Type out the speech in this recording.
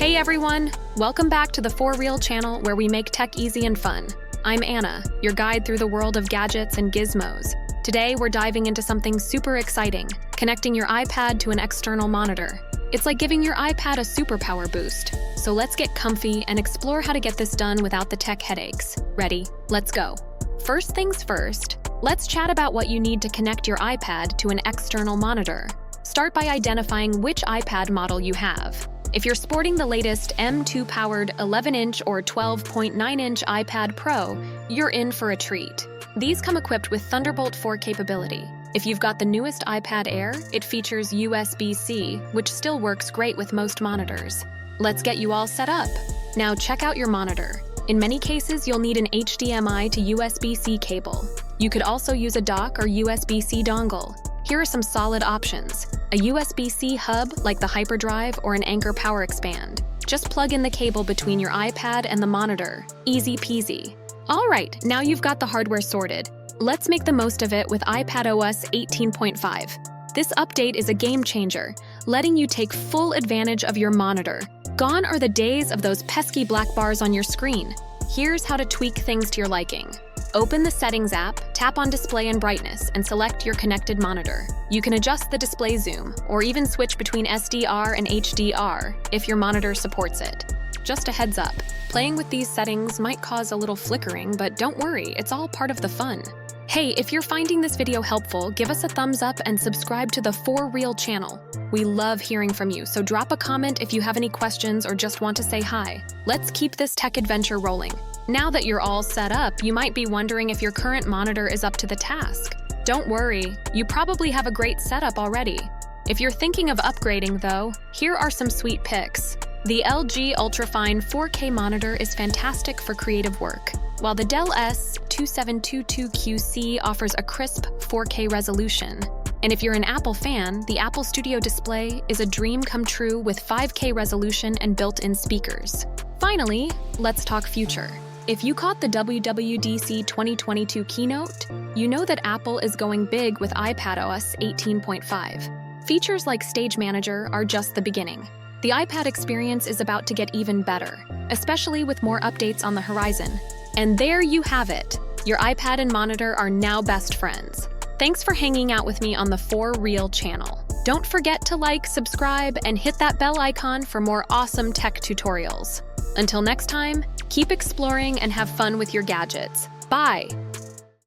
Hey everyone! Welcome back to the For Real channel where we make tech easy and fun. I'm Anna, your guide through the world of gadgets and gizmos. Today we're diving into something super exciting, connecting your iPad to an external monitor. It's like giving your iPad a superpower boost. So let's get comfy and explore how to get this done without the tech headaches. Ready? Let's go. First things first, let's chat about what you need to connect your iPad to an external monitor. Start by identifying which iPad model you have. If you're sporting the latest M2-powered 11-inch or 12.9-inch iPad Pro, you're in for a treat. These come equipped with Thunderbolt 4 capability. If you've got the newest iPad Air, it features USB-C, which still works great with most monitors. Let's get you all set up. Now check out your monitor. In many cases, you'll need an HDMI to USB-C cable. You could also use a dock or USB-C dongle. Here are some solid options. A USB-C hub like the Hyperdrive or an Anker Power Expand. Just plug in the cable between your iPad and the monitor. Easy peasy. All right, now you've got the hardware sorted. Let's make the most of it with iPadOS 18.5. This update is a game changer, letting you take full advantage of your monitor. Gone are the days of those pesky black bars on your screen. Here's how to tweak things to your liking. Open the Settings app, tap on Display and Brightness, and select your connected monitor. You can adjust the display zoom, or even switch between SDR and HDR if your monitor supports it. Just a heads up, playing with these settings might cause a little flickering, but don't worry, it's all part of the fun. Hey, if you're finding this video helpful, give us a thumbs up and subscribe to the For Real channel. We love hearing from you, so drop a comment if you have any questions or just want to say hi. Let's keep this tech adventure rolling. Now that you're all set up, you might be wondering if your current monitor is up to the task. Don't worry, you probably have a great setup already. If you're thinking of upgrading though, here are some sweet picks. The LG Ultrafine 4K monitor is fantastic for creative work, while the Dell S2722QC offers a crisp 4K resolution. And if you're an Apple fan, the Apple Studio Display is a dream come true with 5K resolution and built-in speakers. Finally, let's talk future. If you caught the WWDC 2022 keynote, you know that Apple is going big with iPadOS 18.5. Features like Stage Manager are just the beginning. The iPad experience is about to get even better, especially with more updates on the horizon. And there you have it. Your iPad and monitor are now best friends. Thanks for hanging out with me on the For Real channel. Don't forget to like, subscribe, and hit that bell icon for more awesome tech tutorials. Until next time, keep exploring and have fun with your gadgets. Bye!